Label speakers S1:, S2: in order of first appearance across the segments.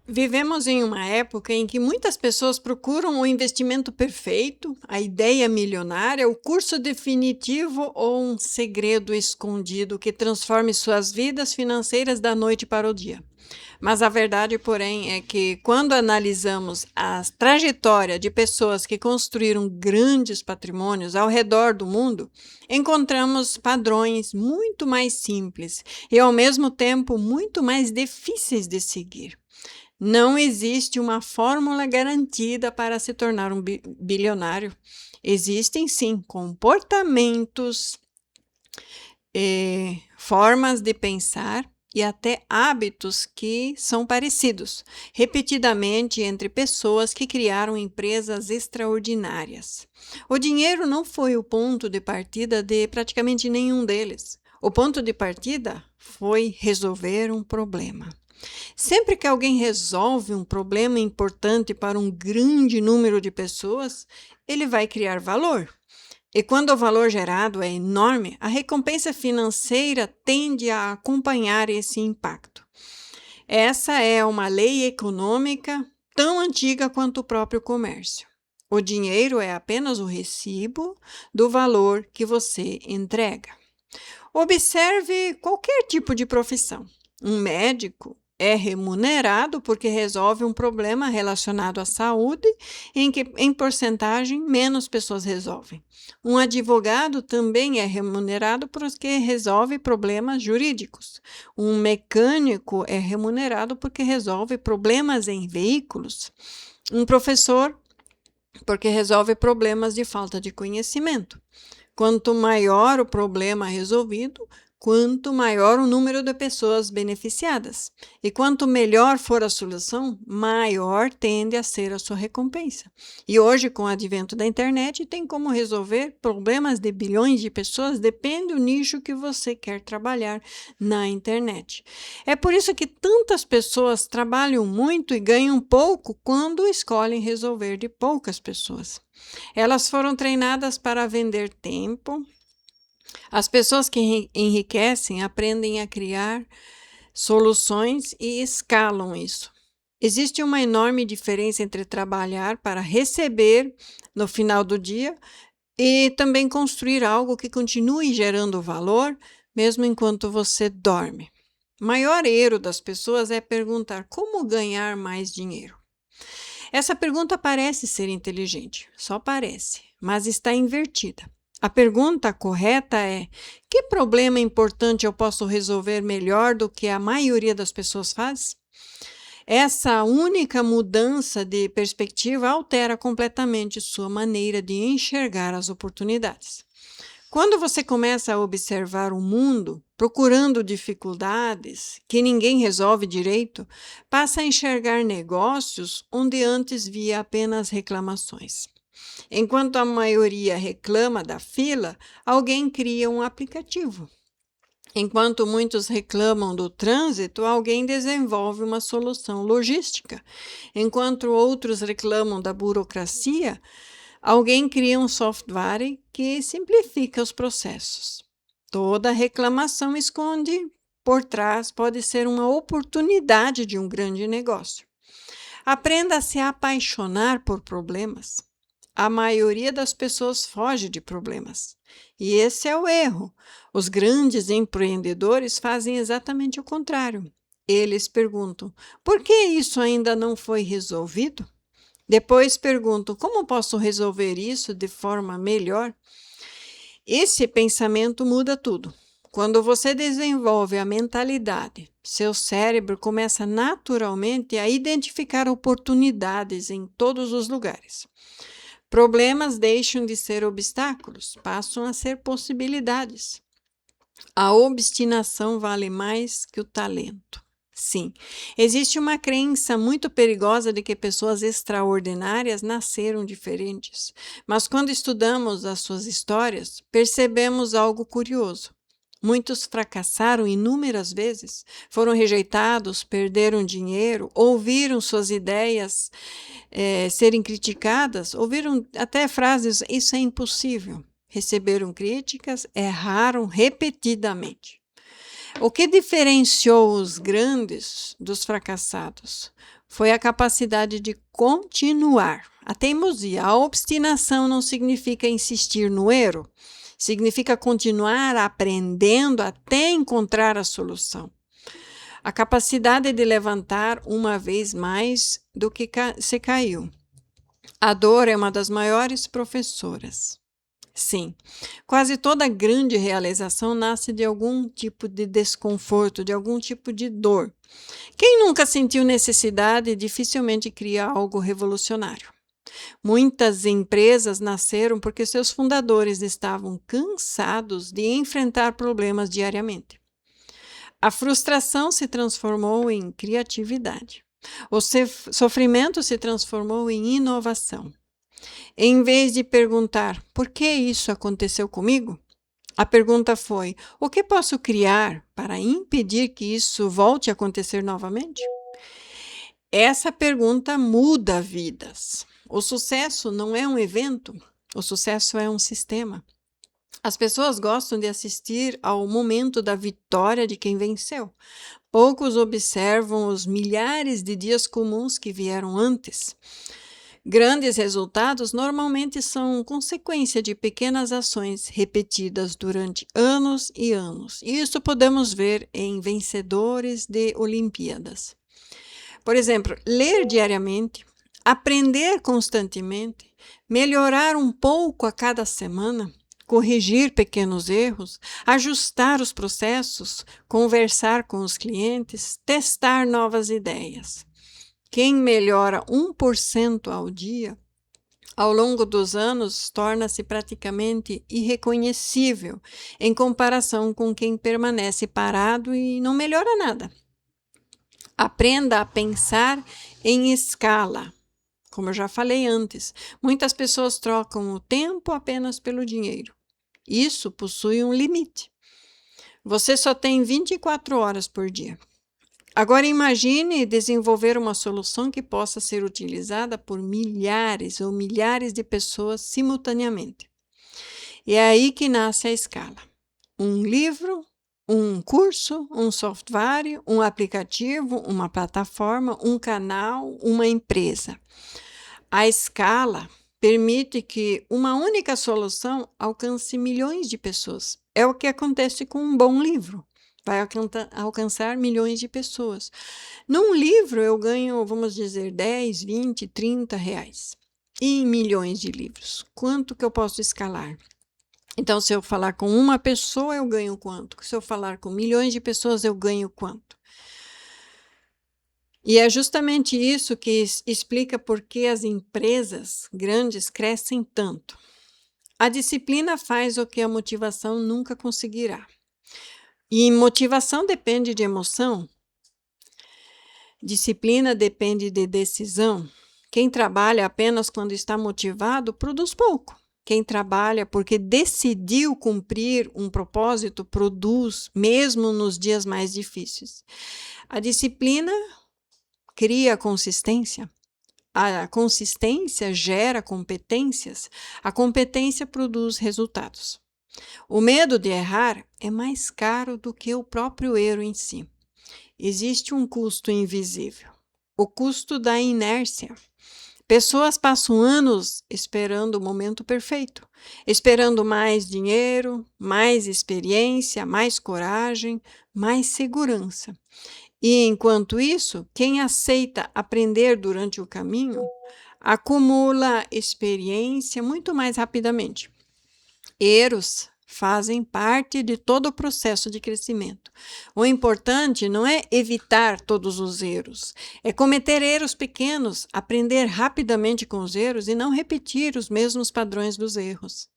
S1: Vivemos em uma época em que muitas pessoas procuram o investimento perfeito, a ideia milionária, o curso definitivo ou um segredo escondido que transforme suas vidas financeiras da noite para o dia. Mas a verdade, porém, é que quando analisamos a trajetória de pessoas que construíram grandes patrimônios ao redor do mundo, encontramos padrões muito mais simples e, ao mesmo tempo, muito mais difíceis de seguir. Não existe uma fórmula garantida para se tornar um bilionário. Existem sim comportamentos, formas de pensar e até hábitos que são parecidos, repetidamente entre pessoas que criaram empresas extraordinárias. O dinheiro não foi o ponto de partida de praticamente nenhum deles. O ponto de partida foi resolver um problema. Sempre que alguém resolve um problema importante para um grande número de pessoas, ele vai criar valor. E quando o valor gerado é enorme, a recompensa financeira tende a acompanhar esse impacto. Essa é uma lei econômica tão antiga quanto o próprio comércio. O dinheiro é apenas o recibo do valor que você entrega. Observe qualquer tipo de profissão. Um médico é remunerado porque resolve um problema relacionado à saúde em que, em porcentagem, menos pessoas resolvem. Um advogado também é remunerado porque resolve problemas jurídicos. Um mecânico é remunerado porque resolve problemas em veículos. Um professor porque resolve problemas de falta de conhecimento. Quanto maior o problema resolvido, quanto maior o número de pessoas beneficiadas. E quanto melhor for a solução, maior tende a ser a sua recompensa. E hoje, com o advento da internet, tem como resolver problemas de bilhões de pessoas, depende do nicho que você quer trabalhar na internet. É por isso que tantas pessoas trabalham muito e ganham pouco quando escolhem resolver de poucas pessoas. Elas foram treinadas para vender tempo. As pessoas que enriquecem aprendem a criar soluções e escalam isso. Existe uma enorme diferença entre trabalhar para receber no final do dia e também construir algo que continue gerando valor, mesmo enquanto você dorme. O maior erro das pessoas é perguntar como ganhar mais dinheiro. Essa pergunta parece ser inteligente, só parece, mas está invertida. A pergunta correta é: que problema importante eu posso resolver melhor do que a maioria das pessoas faz? Essa única mudança de perspectiva altera completamente sua maneira de enxergar as oportunidades. Quando você começa a observar o mundo, procurando dificuldades que ninguém resolve direito, passa a enxergar negócios onde antes via apenas reclamações. Enquanto a maioria reclama da fila, alguém cria um aplicativo. Enquanto muitos reclamam do trânsito, alguém desenvolve uma solução logística. Enquanto outros reclamam da burocracia, alguém cria um software que simplifica os processos. Toda reclamação esconde por trás pode ser uma oportunidade de um grande negócio. Aprenda a se apaixonar por problemas. A maioria das pessoas foge de problemas. E esse é o erro. Os grandes empreendedores fazem exatamente o contrário. Eles perguntam: por que isso ainda não foi resolvido? Depois perguntam: como posso resolver isso de forma melhor? Esse pensamento muda tudo. Quando você desenvolve a mentalidade, seu cérebro começa naturalmente a identificar oportunidades em todos os lugares. Problemas deixam de ser obstáculos, passam a ser possibilidades. A obstinação vale mais que o talento. Sim, existe uma crença muito perigosa de que pessoas extraordinárias nasceram diferentes. Mas quando estudamos as suas histórias, percebemos algo curioso. Muitos fracassaram inúmeras vezes, foram rejeitados, perderam dinheiro, ouviram suas ideias serem criticadas, ouviram até frases: isso é impossível. Receberam críticas, erraram repetidamente. O que diferenciou os grandes dos fracassados foi a capacidade de continuar. A teimosia, a obstinação não significa insistir no erro, significa continuar aprendendo até encontrar a solução. A capacidade de levantar uma vez mais do que se caiu. A dor é uma das maiores professoras. Sim, quase toda grande realização nasce de algum tipo de desconforto, de algum tipo de dor. Quem nunca sentiu necessidade dificilmente cria algo revolucionário. Muitas empresas nasceram porque seus fundadores estavam cansados de enfrentar problemas diariamente. A frustração se transformou em criatividade. O sofrimento se transformou em inovação. Em vez de perguntar por que isso aconteceu comigo, a pergunta foi: o que posso criar para impedir que isso volte a acontecer novamente? Essa pergunta muda vidas. O sucesso não é um evento, o sucesso é um sistema. As pessoas gostam de assistir ao momento da vitória de quem venceu. Poucos observam os milhares de dias comuns que vieram antes. Grandes resultados normalmente são consequência de pequenas ações repetidas durante anos e anos. Isso podemos ver em vencedores de Olimpíadas. Por exemplo, ler diariamente, aprender constantemente, melhorar um pouco a cada semana, corrigir pequenos erros, ajustar os processos, conversar com os clientes, testar novas ideias. Quem melhora 1% ao dia, ao longo dos anos, torna-se praticamente irreconhecível em comparação com quem permanece parado e não melhora nada. Aprenda a pensar em escala. Como eu já falei antes, muitas pessoas trocam o tempo apenas pelo dinheiro. Isso possui um limite. Você só tem 24 horas por dia. Agora imagine desenvolver uma solução que possa ser utilizada por milhares ou milhares de pessoas simultaneamente. E é aí que nasce a escala. Um livro, um curso, um software, um aplicativo, uma plataforma, um canal, uma empresa. A escala permite que uma única solução alcance milhões de pessoas. É o que acontece com um bom livro. Vai alcançar milhões de pessoas. Num livro eu ganho, vamos dizer, 10, 20, 30 reais. E em milhões de livros, quanto que eu posso escalar? Então, se eu falar com uma pessoa, eu ganho quanto? Se eu falar com milhões de pessoas, eu ganho quanto? E é justamente isso que explica por que as empresas grandes crescem tanto. A disciplina faz o que a motivação nunca conseguirá. E motivação depende de emoção. Disciplina depende de decisão. Quem trabalha apenas quando está motivado, produz pouco. Quem trabalha porque decidiu cumprir um propósito, produz, mesmo nos dias mais difíceis. A disciplina cria consistência. A consistência gera competências. A competência produz resultados. O medo de errar é mais caro do que o próprio erro em si. Existe um custo invisível, o custo da inércia. Pessoas passam anos esperando o momento perfeito, esperando mais dinheiro, mais experiência, mais coragem, mais segurança. E, enquanto isso, quem aceita aprender durante o caminho acumula experiência muito mais rapidamente. Erros fazem parte de todo o processo de crescimento. O importante não é evitar todos os erros, é cometer erros pequenos, aprender rapidamente com os erros e não repetir os mesmos padrões dos erros.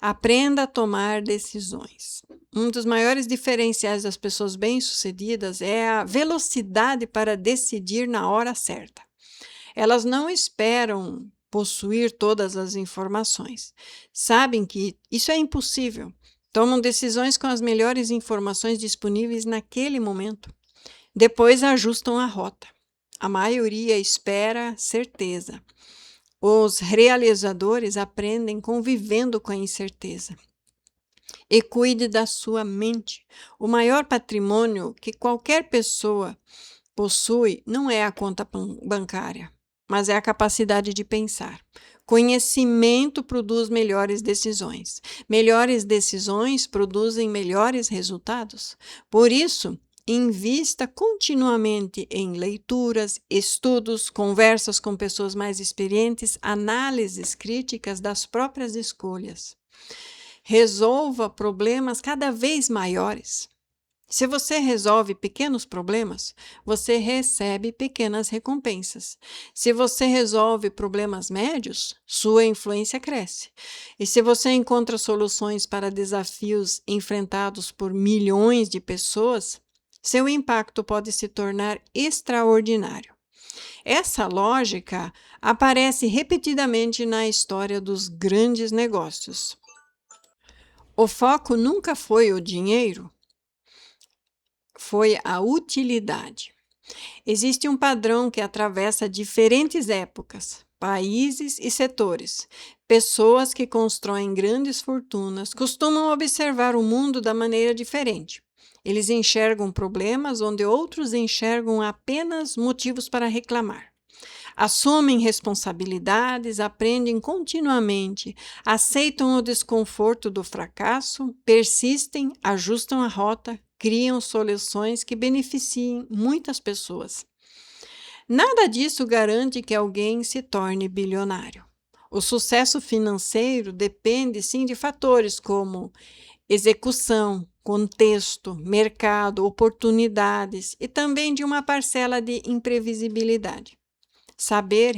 S1: Aprenda a tomar decisões. Um dos maiores diferenciais das pessoas bem-sucedidas é a velocidade para decidir na hora certa. Elas não esperam possuir todas as informações. Sabem que isso é impossível. Tomam decisões com as melhores informações disponíveis naquele momento. Depois ajustam a rota. A maioria espera certeza. Os realizadores aprendem convivendo com a incerteza. E cuide da sua mente. O maior patrimônio que qualquer pessoa possui não é a conta bancária, mas é a capacidade de pensar. Conhecimento produz melhores decisões. Melhores decisões produzem melhores resultados. Por isso, invista continuamente em leituras, estudos, conversas com pessoas mais experientes, análises críticas das próprias escolhas. Resolva problemas cada vez maiores. Se você resolve pequenos problemas, você recebe pequenas recompensas. Se você resolve problemas médios, sua influência cresce. E se você encontra soluções para desafios enfrentados por milhões de pessoas, seu impacto pode se tornar extraordinário. Essa lógica aparece repetidamente na história dos grandes negócios. O foco nunca foi o dinheiro, foi a utilidade. Existe um padrão que atravessa diferentes épocas, países e setores. Pessoas que constroem grandes fortunas costumam observar o mundo da maneira diferente. Eles enxergam problemas onde outros enxergam apenas motivos para reclamar. Assumem responsabilidades, aprendem continuamente, aceitam o desconforto do fracasso, persistem, ajustam a rota, criam soluções que beneficiem muitas pessoas. Nada disso garante que alguém se torne bilionário. O sucesso financeiro depende, sim, de fatores como execução, contexto, mercado, oportunidades e também de uma parcela de imprevisibilidade. Saber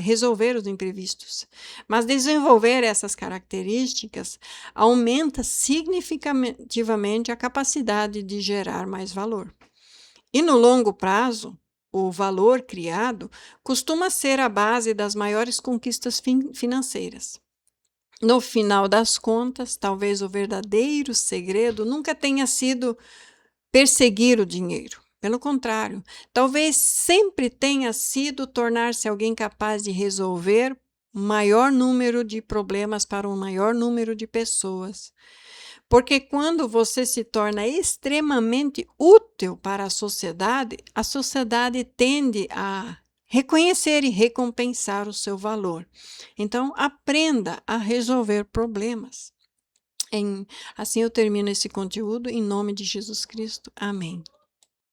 S1: resolver os imprevistos. Mas desenvolver essas características aumenta significativamente a capacidade de gerar mais valor. E no longo prazo, o valor criado costuma ser a base das maiores conquistas financeiras. No final das contas, talvez o verdadeiro segredo nunca tenha sido perseguir o dinheiro. Pelo contrário, talvez sempre tenha sido tornar-se alguém capaz de resolver um maior número de problemas para um maior número de pessoas. Porque quando você se torna extremamente útil para a sociedade tende a reconhecer e recompensar o seu valor. Então, aprenda a resolver problemas. Assim eu termino esse conteúdo em nome de Jesus Cristo. Amém.